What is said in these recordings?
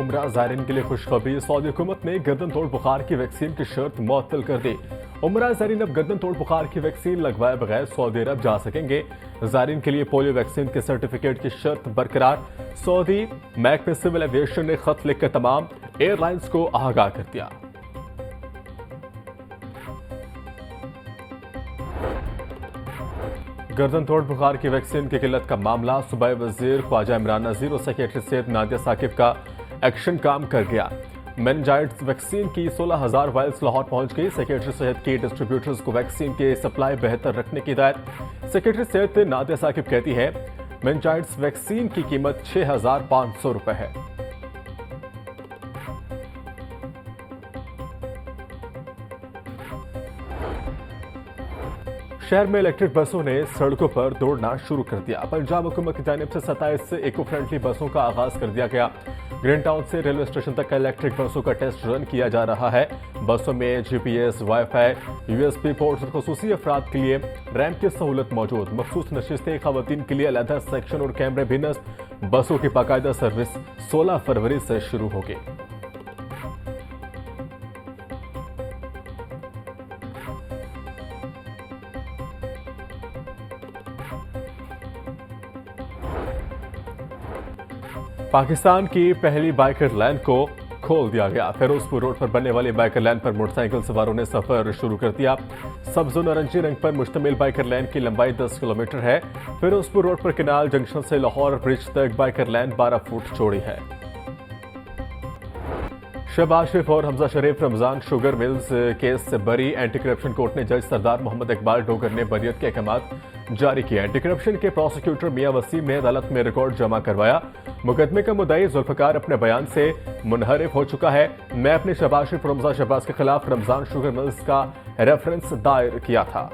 उम्रा ज़ायरीन के लिए खुशखबरी। सऊदी हुकूमत ने गर्दन तोड़ बुखार की वैक्सीन की शर्त मुअत्तल कर दी। उम्रा ज़ायरीन अब गर्दन तोड़ बुखार की वैक्सीन लगवाए बगैर सऊदी अरब जा सकेंगे। ज़ायरीन के लिए पोलियो वैक्सीन के सर्टिफिकेट की शर्त बरकरार। सऊदी महकमे सिविल एविएशन ने खत लिखकर तमाम एयरलाइंस को आगाह कर दिया। गर्दन तोड़ बुखार की वैक्सीन की किल्लत का मामला सूबाई वजीर ख्वाजा इमरान नज़ीर और सेक्रेटरी सेहत नादिया साकिब का एक्शन काम कर गया। मेनिंजाइटिस वैक्सीन की 16,000 वायल्स लाहौर पहुंच गई। सेक्रेटरी सेहत के डिस्ट्रीब्यूटर्स को वैक्सीन के सप्लाई बेहतर रखने की हिदायत। सेक्रेटरी सेहत नादिया साकिब कहती है मेनिंजाइटिस वैक्सीन की कीमत 6,500 रुपए है। शहर में इलेक्ट्रिक बसों ने सड़कों पर दौड़ना शुरू कर दिया। पंजाब हुकूमत की जानिब से 27 इको फ्रेंडली बसों का आगाज कर दिया गया। ग्रीन टाउन से रेलवे स्टेशन तक इलेक्ट्रिक बसों का टेस्ट रन किया जा रहा है। बसों में जीपीएस, वाईफाई, यूएसबी पोर्ट और खुसूसी अफराद के लिए रैंप की सहूलत मौजूद। मखसूस नशिस्तें खवातीन के लिए अलहदा सेक्शन और कैमरे भी नस्ब। बसों की बाकायदा सर्विस 16 फरवरी से शुरू होगी। पाकिस्तान की पहली बाइकर लैन को खोल दिया गया। फिरोजपुर रोड पर बनने वाली बाइकर लैन पर मोटरसाइकिल सवारों ने सफर शुरू कर दिया। सब्ज और नारंगी रंग पर मुश्तमिल बाइकर लैन की लंबाई 10 किलोमीटर है। फिरोजपुर रोड पर किनाल जंक्शन से लाहौर ब्रिज तक बाइकर लैन 12 फुट चौड़ी है। शहबाज शरीफ और हमजा शरीफ रमजान शुगर मिल्स केस से बरी। एंटी करप्शन कोर्ट ने जज सरदार मोहम्मद इकबाल डोगर ने बरियत के अहकाम जारी किए। एंटी करप्शन के प्रोसिक्यूटर मियां वसीम ने अदालत में रिकॉर्ड जमा करवाया। मुकदमे का मुद्दाई जुल्फकार अपने बयान से मुनहरिफ हो चुका है। मैं अपने शहबाज शरीफ और हमजा शहबाज के खिलाफ रमजान शुगर मिल्स का रेफरेंस दायर किया था।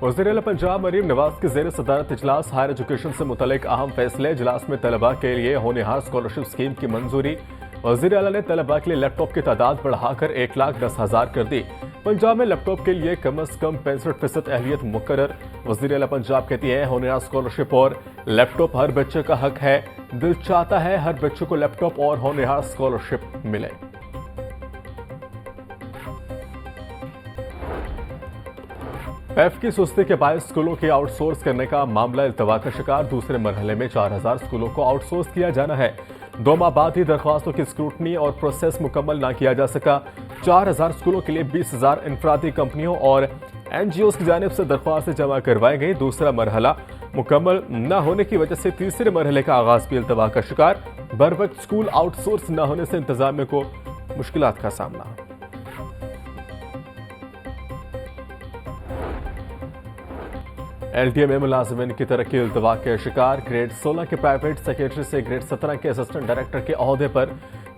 वज़ीर आला पंजाब मरीम नवाज के ज़ेर सदारत इजलास। हायर एजुकेशन से मुतल्लिक अहम फैसले। इजलास में तलबा के लिए होनहार स्कॉलरशिप स्कीम की मंजूरी। वज़ीर आला ने तलबा के लिए लैपटॉप की तादाद बढ़ाकर 1,10,000 कर दी। पंजाब में लैपटॉप के लिए कम अज कम 65% अहलियत मुकर्रर। वज़ीर आला पंजाब कहती है होनहार स्कॉलरशिप और लैपटॉप हर बच्चे का हक है। दिल चाहता है हर बच्चे को लैपटॉप और होनहार स्कॉलरशिप मिले। पैफ की सुस्ती के बायस स्कूलों के आउटसोर्स करने का मामला इल्तवा का शिकार। दूसरे मरहले में 4,000 स्कूलों को आउटसोर्स किया जाना है। 2 माह बाद ही दरख्वास्तों की स्क्रूटनी और प्रोसेस मुकम्मल ना किया जा सका। 4,000 स्कूलों के लिए 20,000 इनफरादी कंपनियों और एनजीओज की जानिब से दरख्वास्तें जमा करवाई गई। दूसरा मरहला मुकम्मल न होने की वजह से तीसरे मरहले का आगाज भी इल्तवा का शिकार। बर वक्त स्कूल आउटसोर्स न होने से इंतजामिया को मुश्किलात का सामना। एलडीए में मुलाजिमिन की तरक्की इल्तवा के शिकार। ग्रेड 16 के प्राइवेट सेक्रेटरी से ग्रेड 17 के असिस्टेंट डायरेक्टर के ओहदे पर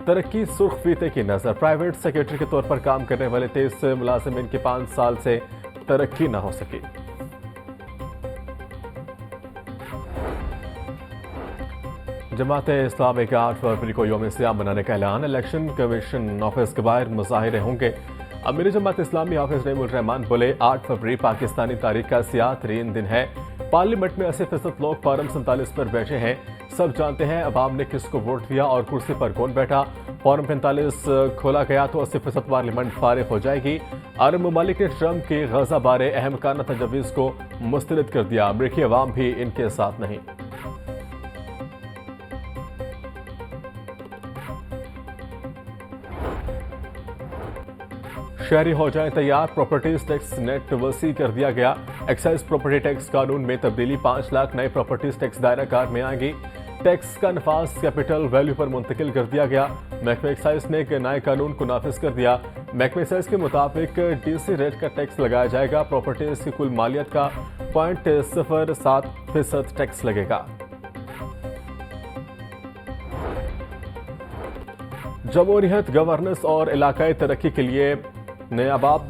तरक्की सुर्ख फीते की नजर। प्राइवेट सेक्रेटरी के तौर पर काम करने वाले 23 मुलाजिमिन की 5 साल से तरक्की न हो सकी। जमात इस्लामी का 8 फरवरी को यौम सियाम मनाने का ऐलान। इलेक्शन कमीशन ऑफिस के बाहर मुजाहिरे होंगे। अमीर जमात इस्लामी हाफिज नईमुर रहमान बोले 8 फरवरी पाकिस्तानी तारीख का सियाह तरीन दिन है। पार्लियामेंट में 80% लोग फॉर्म 47 पर बैठे हैं। सब जानते हैं अवाम ने किसको वोट दिया और कुर्सी पर कौन बैठा। फॉर्म 45 खोला गया तो 80% पार्लियामेंट फारिग हो जाएगी। अरब ममालिक ने ट्रंप की गजा बारे अहमकाना तजवीज़ को मुस्तरद कर दिया। अमरीकी अवाम भी इनके साथ नहीं। शहरी हो जाए तैयार। प्रॉपर्टीज टैक्स नेट वसी कर दिया गया। एक्साइज प्रॉपर्टी टैक्स कानून में तब्दीली। 5 लाख नए प्रॉपर्टीज टैक्स दायरा कार में आएंगी। टैक्स का नफाज कैपिटल वैल्यू पर मुंतकिल कर दिया गया। महकमा एक्साइज ने एक नए कानून को नाफिज कर दिया। महकमा एक्साइज के मुताबिक डीसी रेट का टैक्स लगाया जाएगा। प्रॉपर्टीज की कुल मालियत का 0.07% टैक्स लगेगा। जमहूरियत, गवर्नेंस और इलाकाई तरक्की के लिए नयाबाब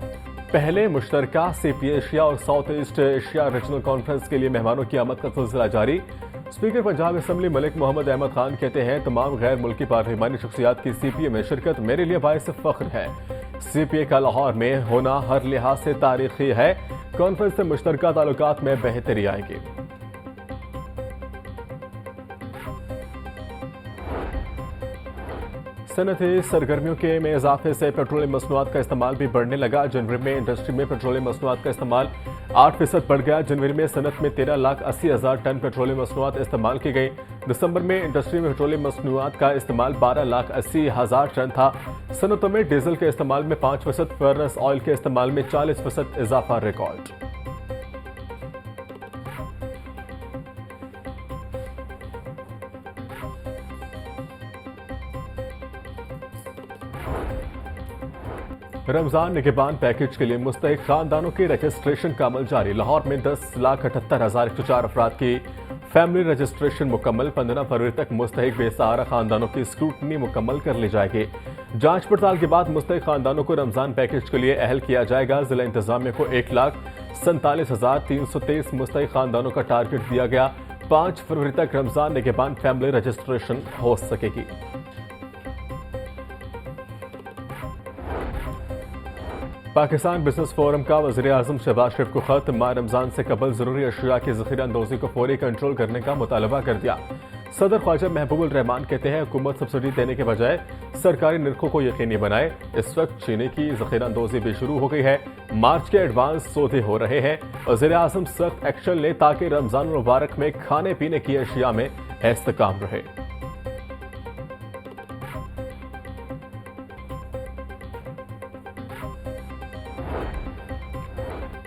पहले मुश्तरका सीपी एशिया और south east Asia regional conference के लिए मेहमानों की आमद का सिलसिला जारी। स्पीकर पंजाब असम्बली मलिक मोहम्मद अहमद खान कहते हैं तमाम गैर मुल्की पार्लिमानी शख्सियात की सीपीए में शिरकत मेरे लिए बाइस फख्र है। CPA का लाहौर में होना हर लिहाज से तारीखी है। कॉन्फ्रेंस से मुश्तरका ताल्लुकात में बेहतरी आएगी। सनती सरगर्मियों के में इजाफे से पेट्रोलियम मसनूआत का इस्तेमाल भी बढ़ने लगा। जनवरी में इंडस्ट्री में पेट्रोलियम मसनूआत का इस्तेमाल 8% बढ़ गया। जनवरी में सनत में 13,80,000 टन पेट्रोलियम मसनूआत इस्तेमाल की गई। दिसंबर में इंडस्ट्री में पेट्रोलियम मसनूआत का इस्तेमाल 12,80,000 टन था। सनतों में डीजल के इस्तेमाल में 5%, फर्नेस ऑयल के इस्तेमाल में 40% इजाफा रिकॉर्ड। रमजान निगहबान पैकेज के लिए मुस्तहिक खानदानों के रजिस्ट्रेशन का अमल जारी। लाहौर में 10,78,104 अफराद की फैमिली रजिस्ट्रेशन मुकम्मल। 15 फरवरी तक मुस्तहिक बेसहारा खानदानों की स्क्रूटनी मुकम्मल कर ली जाएगी। जांच पड़ताल के बाद मुस्तहिक खानदानों को रमजान पैकेज के लिए अहल किया जाएगा। जिला इंतजामिया को 1,47,323 मुस्तहिक खानदानों का टारगेट दिया गया। 5 फरवरी तक रमजान निगहबान फैमिली रजिस्ट्रेशन हो सकेगी। पाकिस्तान बिजनेस फोरम का वज़ीर-ए-आज़म शहबाज शरीफ को खत। माह रमजान से कबल जरूरी अशिया की ज़ख़ीरा अंदोज़ी को फौरी कंट्रोल करने का मुतालबा कर दिया। सदर ख्वाजा महबूबुल रहमान कहते हैं हुकूमत सब्सिडी देने के बजाय सरकारी निर्खों को यकीनी बनाए। इस वक्त चीनी की ज़ख़ीरा अंदोज़ी भी शुरू हो गई है। मार्च के एडवांस सौदे हो रहे हैं। वज़ीर-ए-आज़म सख्त एक्शन ले ताकि रमजान मुबारक में खाने पीने की अशिया में इस्तेकाम रहे।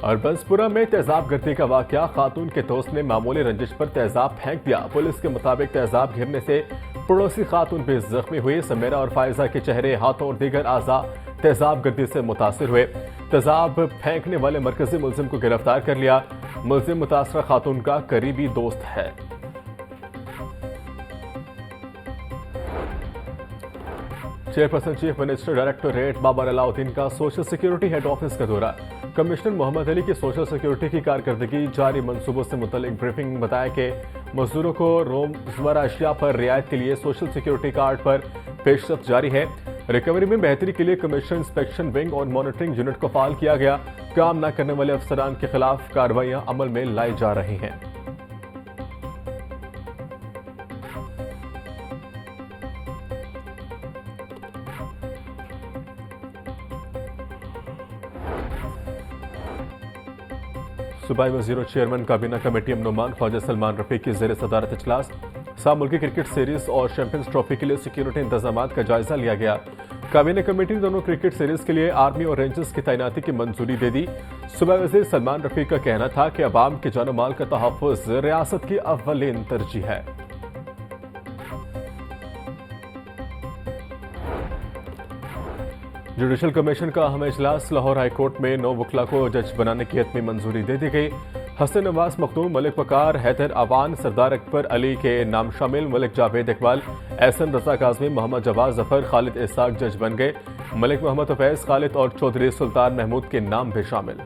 और बंसपुरा में तेजाब गिरने का वाकया। खातून के दोस्त ने मामूली रंजिश पर तेजाब फेंक दिया। पुलिस के मुताबिक तेजाब गिरने से पड़ोसी खातून भी जख्मी हुई। समेरा और फायजा के चेहरे, हाथों और दीगर आज़ा तेजाब गिरने से मुतासिर हुए। तेजाब फेंकने वाले मरकजी मुलजिम को गिरफ्तार कर लिया। मुलजिम मुतासरा खातून का करीबी दोस्त है। Chairperson chief minister directorate Babar Alauddin का सोशल सिक्योरिटी हेड ऑफिस का दौरा। कमिश्नर मोहम्मद अली की सोशल सिक्योरिटी की कारकर्दगी, जारी मंसूबों से मुतल्लिक ब्रीफिंग। बताया कि मजदूरों को रोजमर्रा अशिया पर रियायत के लिए सोशल सिक्योरिटी कार्ड पर पेशरफ जारी है। रिकवरी में बेहतरी के लिए कमीशन इंस्पेक्शन विंग और मॉनिटरिंग यूनिट को फाल किया गया। काम न करने वाले अफसरान के खिलाफ कार्रवाइयां अमल में लाई जा रही हैं। सूबाई वज़ीर और चेयरमैन काबीना कमेटी अमन ख्वाजा सलमान रफीक की ज़ेर सदारत इजलास। सामुल्की क्रिकेट सीरीज और चैंपियंस ट्रॉफी के लिए सिक्योरिटी इंतजाम का जायजा लिया गया। काबीना कमेटी ने दोनों क्रिकेट सीरीज के लिए आर्मी और रेंजर्स की तैनाती की मंजूरी दे दी। सूबाई वज़ीर सलमान रफीक का कहना था कि अवाम के जानो माल का तहफ़्फ़ुज़ रियासत की अव्वलीन तरजीह है। जुडिशल कमीशन का अहम इजलास। लाहौर हाई कोर्ट में 9 वकला को जज बनाने की हतमी मंजूरी दे दी गई। हसन नवाज मखदूम, मलिक वकार, हैदर अवान, सरदार अकबर अली के नाम शामिल। मलिक जावेद इकबाल, एहसन रजा काज़मी, मोहम्मद जवाद जफर, खालिद इसाक जज बन गए। मलिक मोहम्मद फैज खालिद और चौधरी सुल्तान महमूद के नाम भी शामिल।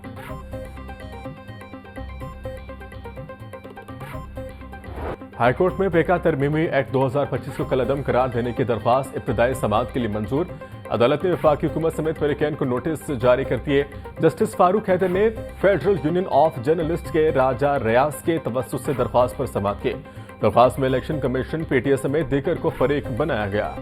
हाईकोर्ट में बेका तरमीमी एक्ट 2025 को कलअदम करार देने की दरख्वास्त इब्तदाई समाअत के लिए मंजूर। अदालत ने वफाकी हुकूमत समेत फरीकैन को नोटिस जारी कर दिए। जस्टिस फारूक हैदर ने फेडरल यूनियन ऑफ जर्नलिस्ट के राजा रियाज के तवस्सुत से दरख्वास्त पर समाअत की। दरख्वास्त में इलेक्शन कमीशन, पीटीए समेत दीगर को फरीक बनाया गया।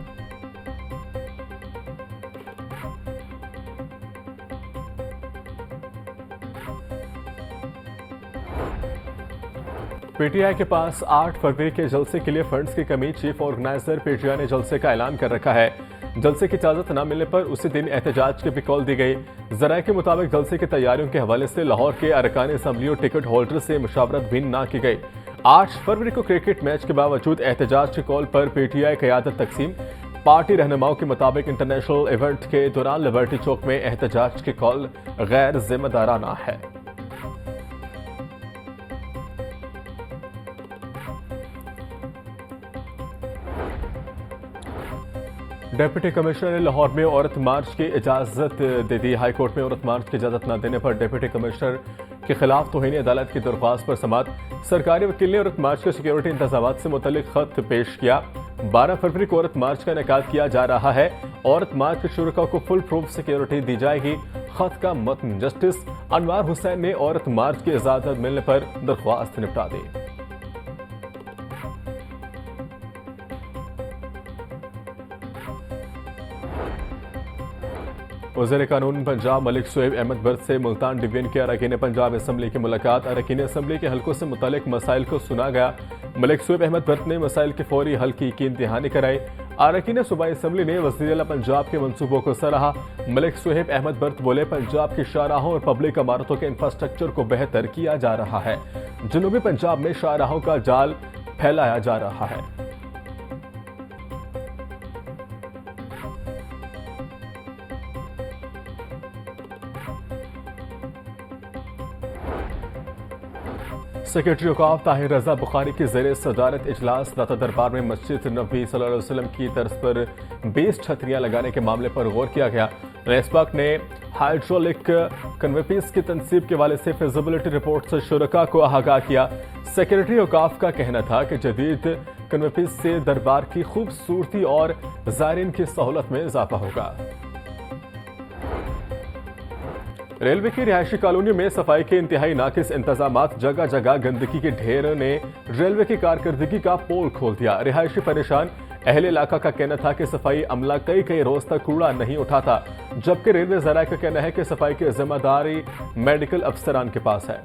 पीटीआई के पास 8 फरवरी के जलसे के लिए फंड्स की कमी। चीफ ऑर्गेनाइजर पीटीआई ने जलसे का ऐलान कर रखा है। जलसे की इजाजत न मिलने पर उसी दिन एहतजाज की भी कॉल दी गई। जराये के मुताबिक जलसे की तैयारियों के हवाले से लाहौर के अरकान असम्बली और टिकट होल्डर से मुशावरत भी न की गई। 8 फरवरी को क्रिकेट मैच के बावजूद एहतजाज की कॉल पर पीटीआई क़यादत तकसीम। पार्टी रहनुमाओं के मुताबिक इंटरनेशनल इवेंट के दौरान लिबर्टी चौक में एहतजाज की कॉल गैर जिम्मेदाराना है। डिप्टी कमिश्नर ने लाहौर में औरत मार्च की इजाजत दे दी। हाईकोर्ट में औरत मार्च की इजाजत न देने पर डिप्टी कमिश्नर के खिलाफ तौहीन अदालत की दरख्वास्त पर समाअत। सरकारी वकील ने औरत मार्च के सिक्योरिटी इंतजामात से मुतल्लिक खत पेश किया। 12 फरवरी को औरत मार्च का इनेकाद किया जा रहा है। औरत मार्च के शुरा को फुल प्रूफ सिक्योरिटी दी जाएगी। खत का मतन जस्टिस अनवार हुसैन ने औरत मार्च की इजाजत मिलने पर दरख्वास्त निपटा दी। वज़ीर कानून पंजाब मलिक शुएब अहमद बर्द से मुल्तान डिवीजन के अरकान पंजाब असम्बली की मुलाकात। अरकान असम्बली के हलकों से मुतालिक मसाइल को सुना गया। मलिक शुएब अहमद बर्द ने मसाइल के फौरी हल की यकीन दहानी कराई। अरकान सूबाई असम्बली ने वज़ीर आला पंजाब के मनसूबों को सराहा। मलिक शुएब अहमद बर्द बोले, पंजाब की शाहराहों और पब्लिक इमारतों के इंफ्रास्ट्रक्चर को बेहतर किया जा रहा है। जनूबी पंजाब में शाहराहों का जाल फैलाया जा रहा है। सेक्रेटरी औकाफ ताहिर रजा बुखारी की ज़ेर सदारत इजलास दाता दरबार में मस्जिद नबी सल्लल्लाहु अलैहि वसल्लम की तर्ज पर 20 छतरियां लगाने के मामले पर गौर किया गया। रेसपाक ने हाइड्रोलिक कन्वेपीस की तनसीब के वाले से फिजिबिलिटी रिपोर्ट से शुरका को आगाह किया। सेक्रेटरी औकाफ का कहना था कि जदीद कन्वेपीस से दरबार की खूबसूरती और ज़ायरीन की सहूलत में इजाफा होगा। रेलवे की रिहायशी कॉलोनियों में सफाई के इंतहाई नाकिस इंतजामात, जगह जगह गंदगी के ढेर ने रेलवे की कारकर्दगी का पोल खोल दिया। रिहायशी परेशान। अहले इलाका का कहना था कि सफाई अमला कई रोज तक कूड़ा नहीं उठाता, जबकि रेलवे ज़राए का कहना है कि सफाई की जिम्मेदारी मेडिकल अफसरान के पास है।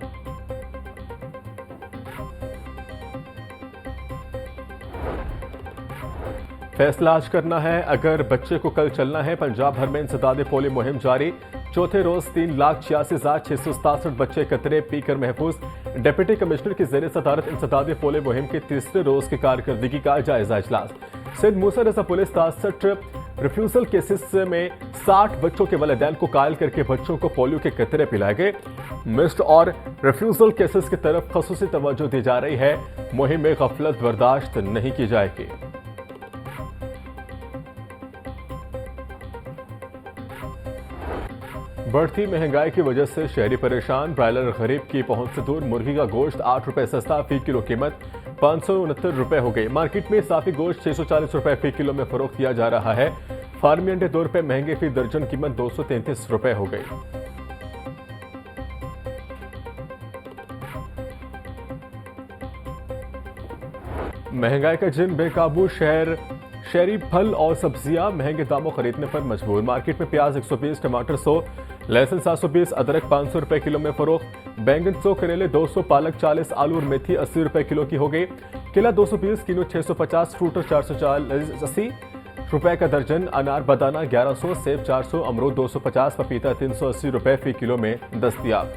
फैसला आज करना है, अगर बच्चे को कल चलना है। पंजाब भर में इंसदाद पोलियो मुहिम जारी। चौथे रोज 3,86,667 बच्चे कतरे पीकर महफूज। डिप्टी कमिश्नर की ज़ेर सदारत इंसदाद पोलियो मुहिम के तीसरे रोज की कारकर्दगी का जायजा इजलास। सिंध मूसा रजा पुलिस 63 रिफ्यूजल केसेस में 60 बच्चों के वालिदैन को कायल करके बच्चों को पोलियो के कतरे पिलाए गए। मिस्ड और रिफ्यूजल केसेस की तरफ खसूसी तवज्जो दी जा रही है। मुहिम में गफलत बर्दाश्त नहीं की जाएगी। बढ़ती महंगाई की वजह से शहरी परेशान। ब्रायलर गरीब की पहुंच से दूर। मुर्गी का गोश्त 8 रुपए सस्ता, फी किलो कीमत 569 रुपए हो गई। मार्केट में साफी गोश्त 640 रुपए फी किलो में फरोख्त किया जा रहा है। फार्मी अंडे 2 रुपए महंगे, फी दर्जन कीमत 233 रुपए हो गई। महंगाई का जिन बेकाबू। शहरी फल और सब्जियां महंगे दामों खरीदने पर मजबूर। मार्केट में प्याज 120, टमाटर 100, लहसुन 720, अदरक 500 रुपए किलो में फरोख्त। बैंगन 100, करेले 200, पालक 40, आलू और मेथी 80 रुपए किलो की हो गई। केला 220, किलो 650, फ्रूट 480 रुपए का दर्जन। अनार बदाना 1100, सेब 400, अमरूद 250, पपीता 380 रुपए फी किलो में दस्तयाब।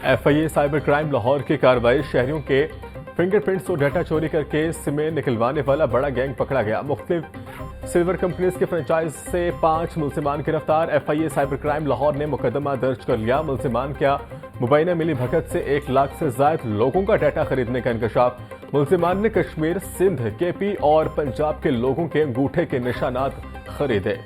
FIA साइबर क्राइम लाहौर की कार्रवाई। शहरियों के फिंगरप्रिंट्स और डाटा चोरी करके सिमें निकलवाने वाला बड़ा गैंग पकड़ा गया। मुख्तलिफ सिल्वर कंपनीज के फ्रेंचाइज से 5 मुलजिमान गिरफ्तार। FIA साइबर क्राइम लाहौर ने मुकदमा दर्ज कर लिया। मुलजिमान क्या मुबैना मिली भगत से 1 लाख से ज्यादा लोगों का डाटा खरीदने का इंकशाफ। मुलजिमान ने कश्मीर, सिंध, KP और पंजाब के लोगों के अंगूठे के निशानात खरीदे।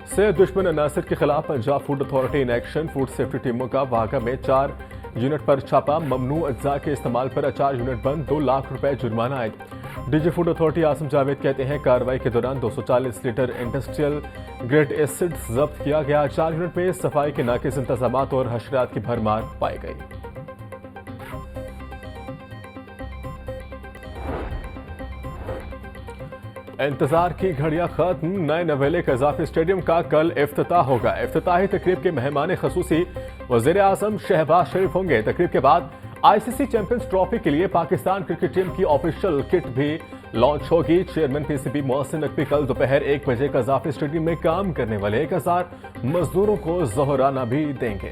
से दुश्मन अनासर के खिलाफ Punjab food authority in action. Food safety टीमों का वाघा में 4 यूनिट पर छापा। ममनू अज्जा के इस्तेमाल पर 4 यूनिट बंद, 2 लाख रुपए जुर्माना आए। DG food authority Asim Javed कहते हैं, कार्रवाई के दौरान 240 लीटर इंडस्ट्रियल ग्रेड एसिड जब्त किया गया। 4 यूनिट में सफाई के नाकिस इंतजामात और हशरात की भरमार पाई गई। इंतजार की घड़ियां खत्म। नए नवेले कज़ाफी स्टेडियम का कल इफ्तिताह होगा। इफ्तिताही तकरीब के मेहमान खसूसी वज़ीर आज़म शहबाज शरीफ होंगे। तकरीब के बाद ICC चैंपियंस ट्रॉफी के लिए पाकिस्तान क्रिकेट टीम की ऑफिशियल किट भी लॉन्च होगी। चेयरमैन PCB मोहसिन नकवी कल दोपहर 1 बजे कज़ाफी स्टेडियम में काम करने वाले 1000 मजदूरों को ज़ोहराना भी देंगे।